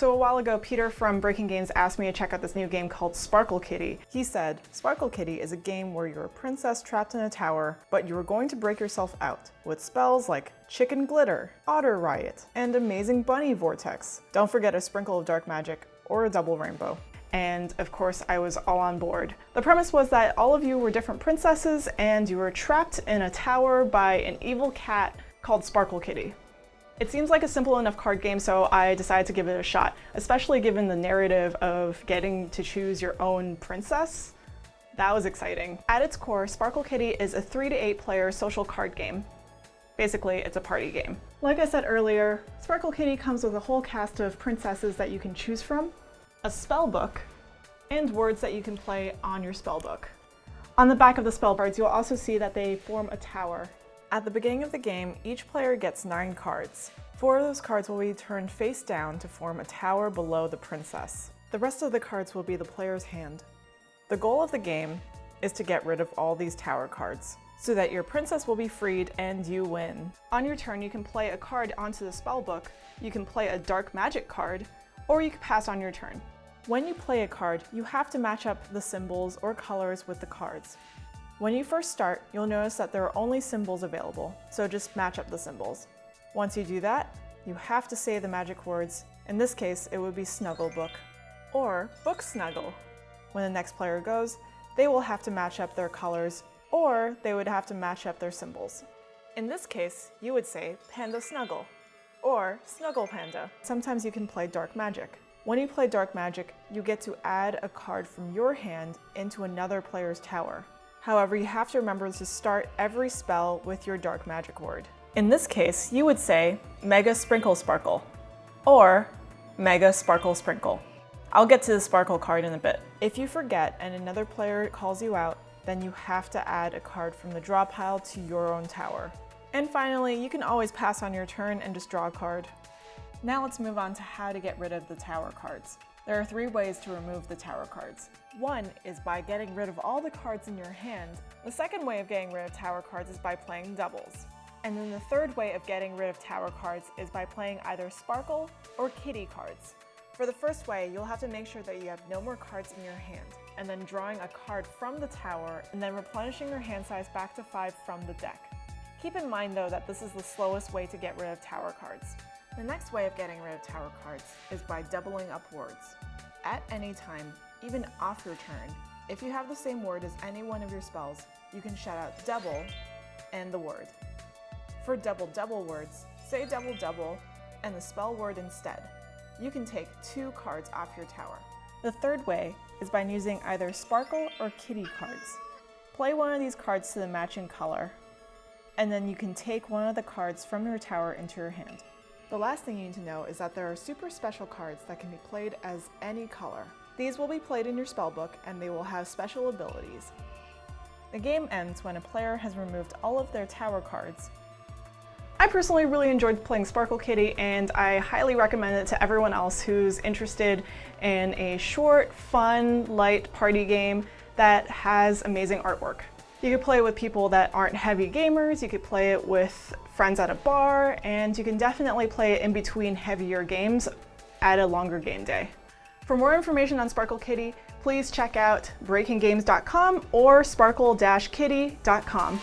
So a while ago, Peter from Breaking Games asked me to check out this new game called Sparkle Kitty. He said, Sparkle Kitty is a game where you're a princess trapped in a tower, but you are going to break yourself out with spells like Chicken Glitter, Otter Riot, and Amazing Bunny Vortex. Don't forget a sprinkle of dark magic or a double rainbow. And of course, I was all on board. The premise was that all of you were different princesses and you were trapped in a tower by an evil cat called Sparkle Kitty. It seems like a simple enough card game, so I decided to give it a shot, especially given the narrative of getting to choose your own princess. That was exciting. At its core, Sparkle Kitty is a 3 to 8 player social card game. Basically, it's a party game. Like I said earlier, Sparkle Kitty comes with a whole cast of princesses that you can choose from, a spell book, and words that you can play on your spell book. On the back of the spell cards, you'll also see that they form a tower. At the beginning of the game, each player gets 9 cards. 4 of those cards will be turned face down to form a tower below the princess. The rest of the cards will be the player's hand. The goal of the game is to get rid of all these tower cards, so that your princess will be freed and you win. On your turn, you can play a card onto the spell book, you can play a dark magic card, or you can pass on your turn. When you play a card, you have to match up the symbols or colors with the cards. When you first start, you'll notice that there are only symbols available, so just match up the symbols. Once you do that, you have to say the magic words. In this case, it would be Snuggle Book, or Book Snuggle. When the next player goes, they will have to match up their colors, or they would have to match up their symbols. In this case, you would say Panda Snuggle, or Snuggle Panda. Sometimes you can play Dark Magic. When you play Dark Magic, you get to add a card from your hand into another player's tower. However, you have to remember to start every spell with your dark magic word. In this case, you would say Mega Sprinkle Sparkle, or Mega Sparkle Sprinkle. I'll get to the Sparkle card in a bit. If you forget and another player calls you out, then you have to add a card from the draw pile to your own tower. And finally, you can always pass on your turn and just draw a card. Now let's move on to how to get rid of the tower cards. There are 3 ways to remove the tower cards. One is by getting rid of all the cards in your hand. The second way of getting rid of tower cards is by playing doubles. And then the third way of getting rid of tower cards is by playing either Sparkle or Kitty cards. For the first way, you'll have to make sure that you have no more cards in your hand, and then drawing a card from the tower, and then replenishing your hand size back to 5 from the deck. Keep in mind though that this is the slowest way to get rid of tower cards. The next way of getting rid of tower cards is by doubling up words. At any time, even off your turn, if you have the same word as any one of your spells, you can shout out double and the word. For double words, say double and the spell word instead. You can take 2 cards off your tower. The third way is by using either Sparkle or Kitty cards. Play one of these cards to the matching color, and then you can take one of the cards from your tower into your hand. The last thing you need to know is that there are super special cards that can be played as any color. These will be played in your spellbook and they will have special abilities. The game ends when a player has removed all of their tower cards. I personally really enjoyed playing Sparkle Kitty, and I highly recommend it to everyone else who's interested in a short, fun, light party game that has amazing artwork. You could play it with people that aren't heavy gamers, you could play it with friends at a bar, and you can definitely play it in between heavier games at a longer game day. For more information on Sparkle Kitty, please check out breakinggames.com or sparkle-kitty.com.